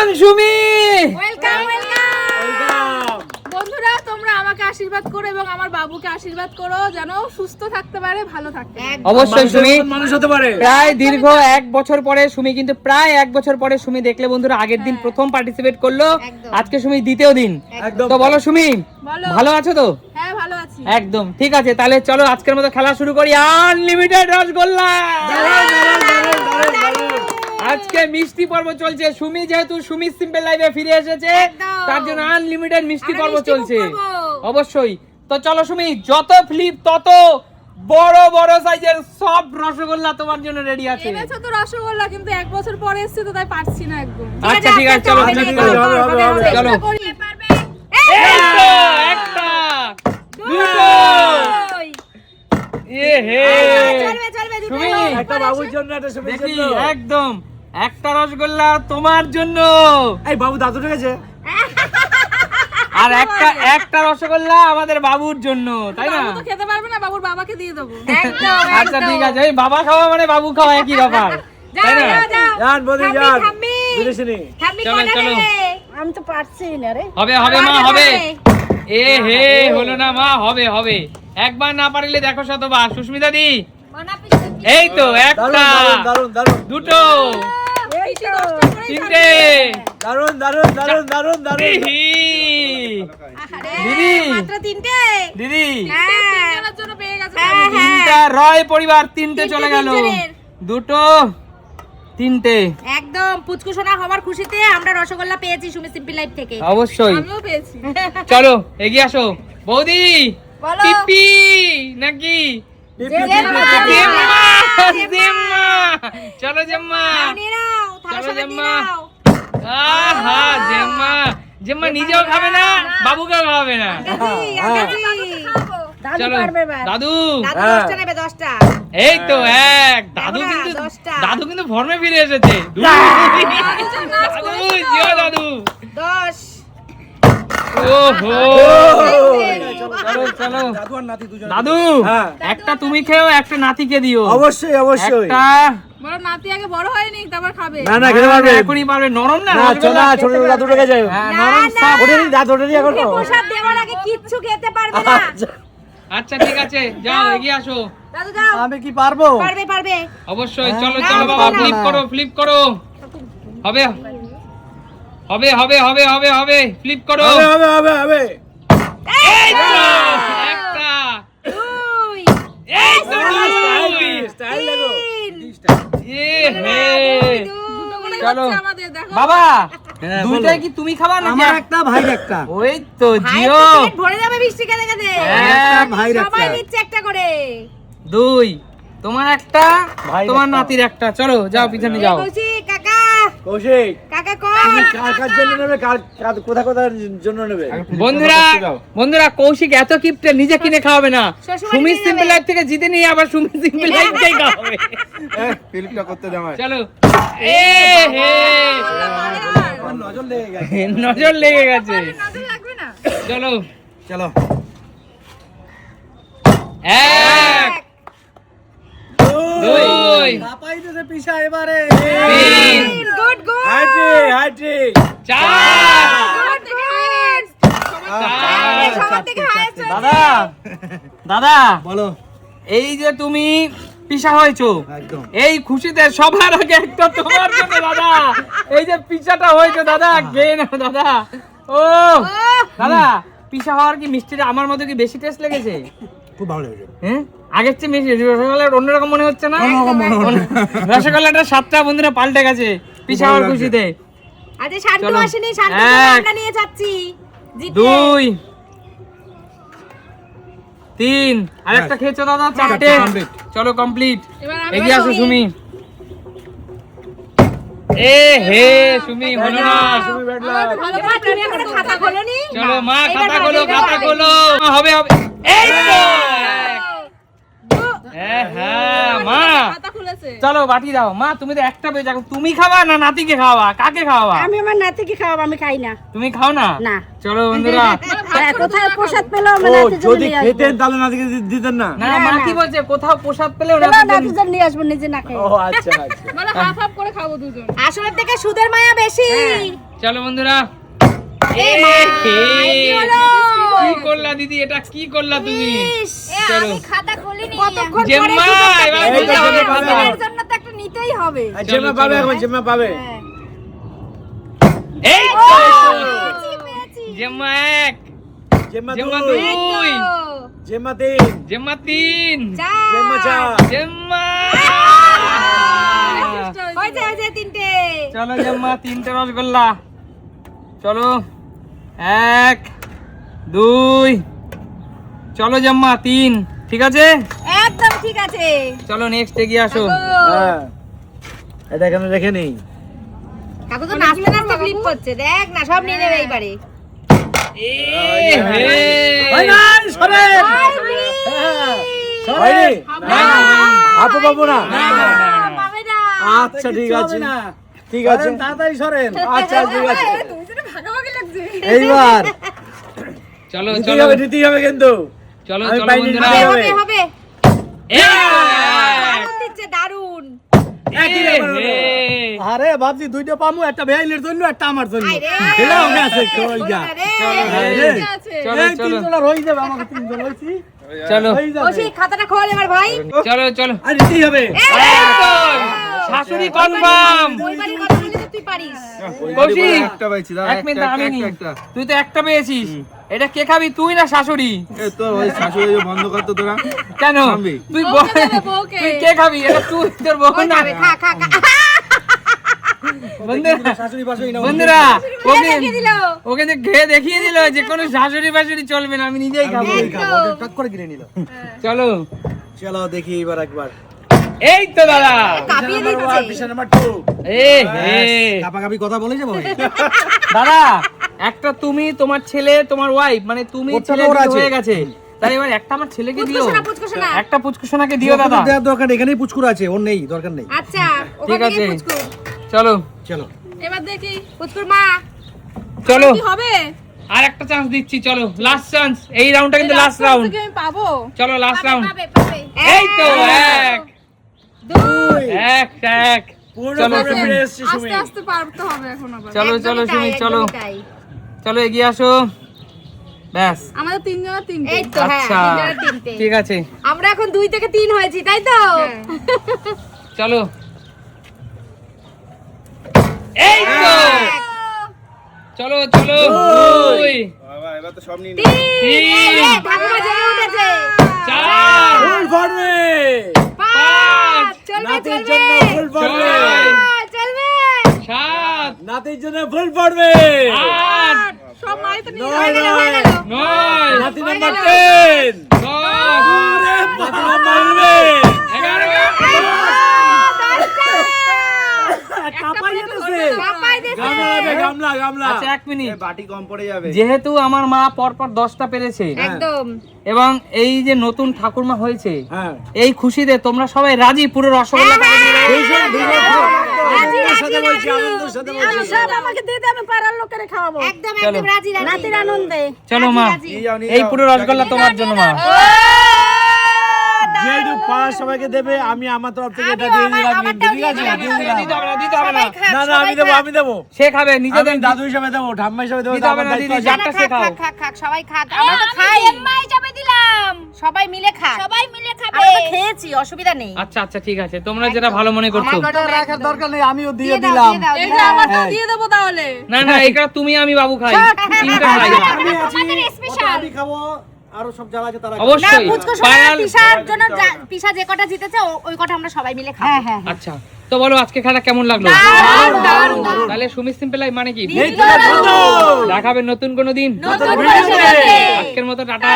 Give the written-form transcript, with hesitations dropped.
Welcome Sumi. Welcome welcome. বন্ধুরা তোমরা আমাকে আশীর্বাদ করো এবং আমার বাবুকে আশীর্বাদ করো যেন সুস্থ থাকতে পারে, ভালো থাকতে পারে। অবশ্যই সুমি মানুষ হতে পারে। প্রায় দীর্ঘ 1 বছর পরে সুমি কিন্তু প্রায় 1 বছর পরে সুমি দেখলে বন্ধুরা আগের দিন প্রথম পার্টিসিপেট করলো, আজকে সুমি দ্বিতীয় দিন। একদম। তো বলো সুমি বলো। ভালো আছো তো? হ্যাঁ ভালো আছি। একদম ঠিক আছে, তাহলে চলো আজকের মতো খেলা শুরু করি। আনলিমিটেড রসগোল্লা। আজকে মিষ্টি পর্ব চলছে। সুমি যেহেতু সুমি সিম্পল লাইফে ফিরে এসেছে তার জন্য আনলিমিটেড মিষ্টি পর্ব চলছে অবশ্যই। তো চলো সুমি, যত ফ্লিপ তত বড় বড় সাইজের সব রসগোল্লা তোমার জন্য রেডি আছে। এনেছো তো রসগোল্লা, কিন্তু 1 বছর পরে এসেছে তো তাই পারছি না একদম। আচ্ছা ঠিক আছে, চলো আচ্ছা, finish ঠিক আছে, করো। হবে, হবে। চলো পারবে। এই তো, একটা দুটো এ হে চলবে চলবে দুটো। সুমি, একটা বাবুর জন্য, একটা সুমির দেখি জন্য। একদম একটা রসগোল্লা তোমার জন্য এই বাবু দাদু ঢুকেছে। আর একটা রসগোল্লা আমাদের বাবুর জন্য, তাই না? বাবু তো খেতে পারবে না, বাবুর বাবাকে দিয়ে দেবো। একদম আচ্ছা ঠিক আছে, এই বাবা খাওয়া মানে বাবু খাওয়া একই ব্যাপার, তাই না? যান বদি যান। বুঝেছিনি? চলো চলো, আমি তো পারছি না রে। হবে হবে মা, হবে। এ হে হলো না মা, হবে হবে। একবার না পারলে দেখো শতবার। সুস্মিতা দি, এই তো একটা দারুণ দারুণ দারুণ দুটো এই তো তিনটে দারুণ দারুণ দারুণ দারুণ দারুণ। ইহি। দিদি মাত্র তিনটে। দিদি তিনজনের জন্য পেয়ে গেছে। তিনটা রয় পরিবার, তিনটে চলে গেল। তিনজনের। দুটো তিনটে একদম পুচকু সোনা হওয়ার খুশিতে আমরা রসগোল্লা পেয়েছি সুমি সিম্পল লাইফ থেকে। অবশ্যই। আমিও পেয়েছি। চলো এগিয়ে আসো বৌদি। বলো। পিপি নাকি জেম্মা, জেম্মা। চলো জেম্মা, নিয়ে নাও, থালা চলো সমেত জেম্মা। নিয়ে নাও। আহা জেম্মা, জেম্মা নিজেও খাবে না, বাবুকেও খাবে না। দাদু চলো পারবে এবার। দাদু, দাদু হ্যাঁ। 10টা নেবে 10টা। এই তো এক দাদু, দেখো না, কিন্তু 10টা। দাদু কিন্তু ফর্মে ফিরে এসেছে। দাদু জিও দাদু। 10। ওহো চলো চলো চলো দাদু আর নাতি দুজন। দাদু, হ্যাঁ। একটা তুমি খেও, একটা নাতিকে দিও। অবশ্যই অবশ্যই। একটা বড় নাতি আগে বড় হয়নি, তারপর খাবে। না না খেতে পারবে। এখনই পারবে, নরম না না রসগোল্লা? চলো ছোট দাদু ঢুকেছে। হ্যাঁ, না, নরম না। সব। ওঠেনি দাদু ওঠেনি এখন। ওকে প্রসাদ দেওয়ার আগে কিচ্ছু খেতে পারবে না। আচ্ছা ঠিক আছে, যাও এগিয়ে আসো। দাদু যাও। আমি কি পারবো? পারবে পারবে। অবশ্যই চলো না, চলো না, বাবা, না, ফ্লিপ না। করো ফ্লিপ করো। হবে হবে হবে হবে হবে হবে, ফ্লিপ করো। হবে হবে হবে হবে। এই তো একটা, 2 এই তো দুই। স্টাইল দেখো। এ হে দুটো করে চলো হচ্ছে আমাদের, দেখো। বাবা, হ্যাঁ, দুইটাই বলো। কি তুমি খাবা না? আমার একটা ভাই একটা। ওই তো ভাই জিও। তো পেট ভরে যাবে মিষ্টি খেতে খেতে। হ্যাঁ, ভাইয়ের একটা। সবাই নিচ্ছে একটা করে। দুই, তোমার একটা, ভাইয়ের তোমার একটা। নাতির একটা। চলো যাও পিছনে যাও। বলছি কাকা, কৌশিক কাকা তুমি কোন? কার কার জন্য নেবে, কোথা কোথার জন্য নেবে? বন্ধুরা কৌশিক এত কিপটে, নিজে কিনে খাওয়াবে না, শ্বশুরবাড়ি সুমি নিয়ে সিম্পল যাবে। লাইফ থেকে জিতে নিয়ে আবার সুমি সিম্পল লাইফটাই খাওয়াবে। ফিল্মটা করতে দাও। চলো এ হে আমার নজর লেগে গেছে। নজর লেগে গেছে। নজর লাগবে না। চলো চলো এক, দুই, কাপাই দিতে পিছা এবারে। তিন, গুড গুড। হাইট্রিক হাইট্রিক। চার, সবার থেকে highest। সবার থেকে highest হয়েছে। দাদা দাদা, বলো। এই যে তুমি পিসা হয়েছো, একদম। এই খুশিতে সবার আগে একটা তোমার জন্য দাদা। এই যে পিসাটা হয়েছে দাদা, খেয়ে নাও দাদা। ও দাদা, পিসা হওয়ার কি মিষ্টিটা আমার মতো কি বেশি টেস্ট লেগেছে? খুব ভালো লেগেছে। হ্যাঁ, আগের চেয়ে মিষ্টি, রসগোল্লার অন্যরকম মনে হচ্ছে না? অন্যরকম মনে হচ্ছে। রসগোল্লাটার স্বাদটা বন্ধুরা পাল্টে গেছে পিসা হওয়ার ভালো লাগছে। আজ খুশিতে। শান্তু চলো। আসেনি, শান্তু এক, আমরা নিয়ে যাচ্ছি জিতে। দুই, তিন, আর একটা খেয়েছো দাদা, চারটে। complete। চলো কমপ্লিট। এবার আমি এগিয়ে আসো সুমি। এ হে সুমি, হলো না। তুমি ব্যাটলা। ভালো এবার তুমি এখনো খাতা খোলোনি? চলো মা, এবার খাতা হবে, খোলো এবার খাতা হবে। খোলো। হবে হবে, এই তো হ্যাঁ মা। খাতা খুলেছে। চলো বাটি দাও মা, তুমি তো একটা পেয়ে যাও। তুমি খাওয়া না নাতিকে খাওয়া, কাকে খাওয়া? আমি আমার নাতিকে খাওয়াবো, আমি খাই না। তুমি খাও না? না। চলো বন্ধুরা। কোথায় প্রসাদ পেলো আমার ও নাতির জন্য যদি নিয়ে আসবো। খেতেন তাহলে নাতিকে দিতেন না। না না, মা না। কি বলছে, কোথাও প্রসাদ পেলেও না, নাতির নাতির জন্য- জন্য নিয়ে আসবো, নিজে না খাই। ও আচ্ছা আচ্ছা। মানে হাফ হাফ করে খাবো দুজন। আসলে থেকে সুদের মায়া বেশি। চলো বন্ধুরা এ মা, কি হলো? কি করলা দিদি, এটা কি করলা তুমি? ইস, চলো। আমি খাতা খুলিনি। কতক্ষণ জেম্মা, এবার এই তো বলতে হবে খাতা। খাতা। এর জন্য তো একটা নিতেই হবে। আর জেমা চলো, পাবে চলো। এখন জেমা পাবে হ্যাঁ। এই তো পেয়েছি, পেয়েছি। জেম্মা 1, জেমা জেম্মা 2 2, জেমা 3 জেম্মা 3, চার। জেমা 4 জেম্মা। হয়েছে, হয়েছে, তিনটে। চলো জেম্মা 3টে রসগোল্লা। চলো 1 2, চলো জেম্মা 3, ঠিক আছে? একদম ঠিক আছে। চলো নেক্সট এগিয়ে আসো। হ্যাঁ এটা এখানে রেখে নেই কাকু তো নাচতে নাচতে ফ্লিপ করছে, দেখ না, সব নিয়ে নেবে এইবারে। ভাই নাই সরেন হয়নি আপু বাবু না পাবে না। আচ্ছা ঠিক আছে ঠিক আছে তাড়াতাড়ি সরেন আচ্ছা ঠিক আছে দুইজনে ভাগাভাগি লাগছে। এইবার চলো নিতেই চলো হবে নিতেই হবে কিন্তু চলো আমি চলো বাইরে বন্ধুরা। নিতে হবে, হবে। এই তো, দারুণ দিচ্ছে, দারুণ। একই এই, ব্যাপার হলো। এই। আরে ভাবছি দুইটা পামু একটা বেআইনের জন্য একটা আমার জন্য আয় রে। খেলাও গেছে কই যা বলো না রে। আরে, ঠিক আছে। চলো এই চলো তিনজনের হয়ে যাবে আমাকে তিনজন হইছি চলো হয়ে যাবে ওসি, খাতাটা খোল এবার ভাই। চলো চলো আর নিতেই হবে এই তো, শাশুড়ি কনফার্ম। ওই বাড়ির কথা বললে তো তুই পারিস। কৌশিক, একটা পাইছি দাও, এক মিনিট আমি নি। একটা। তুই তো একটা পেয়েছিস, এটা কে খাবি, তুই না শাশুড়ি? এ তো ওই শাশুড়ি বন্ধ করতো তোরা কেন খাবি। তুই বউকে দেবে, বউকে। তুই কে খাবি, এটা তুই তোর বউ ওই না। খাবে, খা, খা, খা। বন্ধুরা শাশুড়ি বাসুই না বন্ধুরা খেয়ে ওকে দেখিয়ে দিল। ওকে যে খেয়ে দেখিয়ে দিল যে কোনো শাশুড়ি বাশুড়ি চলবে না, আমি নিজেই খাবো। টক করে কিনে নিল চলো চলো দেখি এবার একবার এই তো দাদা, কাঁপিয়ে দিচ্ছে। পিছন নাম্বার 2 এ হে কাপাকাপি কথা বলে যাবো দাদা, একটা তুমি, তোমার ছেলে, তোমার ওয়াইফ, মানে তুমি ওরটা ছেলে তো ওর বিয়ে আছে। হয়ে গেছে, তাই এবার একটা আমার ছেলেকে দিও, পুচকুসোনা, পুচকুসোনা। একটা পুচকুসোনাকে দিও দাদা। দেওয়ার দরকার নেই, এখানেই পুচকুর আছে ওর নেই দরকার নেই আচ্ছা, ঠিক ওখান আছে থেকে পুচকু। চলো চলো এবার দেখি পুচকুর মা। চলো কি হবে। আর একটা চান্স দিচ্ছি, চলো লাস্ট চান্স, এই রাউন্ডটা কিন্তু লাস্ট রাস্তা রাউন্ড। থেকে আমি পাবো। চলো লাস্ট রাউন্ড। পাবে, পাবে। এই তো এক দুই। এক এক পূর্ণ চলো ভাবে সুমি। ফিরে এসেছি সুমি আস্তে আস্তে পারতে হবে এখন আবার। চলো চলো একদমই সুমি তাই, চলো একদমই তাই। চলো এগিয়ে আসো, ব্যাস আমাদের তিনজনের তিনটে। এই তো, হ্যাঁ, আচ্ছা তিনজনের তিনটে। ঠিক আছে আমরা এখন 2 থেকে 3 হয়েছি, তাই তো? হ্যাঁ। চলো এই তো চলো চলো দুই বাবা এবার তো সব নিয়ে 3। তিন। এই, ঠাকুমা জেগে উঠেছে। চার ফুল ফর্মে 5। চলবে, নাতির চলবে। জন্য ফুল ফর্মে ছয়। চলবে। সাত নাতির জন্য ফুল ফর্মে আট সব মাই তো নিয়ে নয় হয়ে গেল, হয়ে গেল। নয় নাতি নাম্বার 10 দশ নাতি নাম্বার 11 এগারো কাপাই যেতেছে পাপাই দিছে। গামলা লাগবে গামলা গামলা আচ্ছা এক মিনিট, বাটি কম পড়ে যাবে যেহেতু আমার মা পরপর 10টা পেরেছে একদম। এবং এই যে নতুন ঠাকুরমা হয়েছে, হ্যাঁ এই খুশিতে তোমরা সবাই রাজি, পুরো রসগোল্লা হ্যাঁ, খাবে? ভীষণ ভীষণ রাজি, আনন্দের সাথে রাজি, বলছি রাজি। আনন্দের সাথে বলছি সব আমাকে দিয়ে দে, আমি পাড়ার লোকেরে খাওয়াবো। একদম, চলো। একদম রাজি, রাজি। নাতির আনন্দে। চলো মা, নিয়ে যাও নিয়ে এই যাও। পুরো রসগোল্লা তোমার জন্য মা। যেহেতু পাড়া সবাইকে দেবে আমি আমার তরফ থেকে এটা দিয়ে দিলাম কিন্তু, ঠিক আছে দিয়ে দিলাম। দিতে হবে না, দিতে হবে না। সবাই খাক, না না আমি সবাই দেবো খাক। আমি দেবো সে খাবে আমি নিজেদের দাদু হিসাবে দেবো ঠাম্মা হিসাবে দেবো দিতে হবে আমার না দায়িত্ব দিদি, আছে। যারটা শেখাও। খাক, খাক, খাক, সবাই খাক। আমরা তো খাই। এমআই যাবে দিলাম। সবাই মিলে খাক। সবাই মিলে খাবে। আমরা তো খেয়েছি, অসুবিধা নেই। আচ্ছা আচ্ছা ঠিক আছে, তোমরা যেটা ভালো মনে করছো। আমার কটা রাখার দরকার নেই আমিও দিয়ে দিয়ে দাও, দিলাম দিয়ে দাও, এই দিয়ে যে দাও। আমারটা হ্যাঁ। দিয়ে দেবো তাহলে। না না, এটা তুমি আমি বাবু খাই, তিনটা খাই। আমি আছি আমাদের ওটা স্পেশাল। আমি খাবো আরো সব যারা আছে তারা খাবে। না, অবশ্যই পুচকু সোনা পাড়ার- পিসার জন্য পিসা যে কটা জিতেছে ওই কটা আমরা সবাই মিলে খাবো। হ্যাঁ, আচ্ছা তো বলো আজকে খেলা কেমন লাগলো? দারুণ, দারুণ। তাহলে সুমি সিম্পল লাইফ মানে কি? এই তো বন্ধু দেখাবে নতুন কোনো দিন। নতুন ভিডিওতে। ভিডিওতে। আজকের মতো টাটা।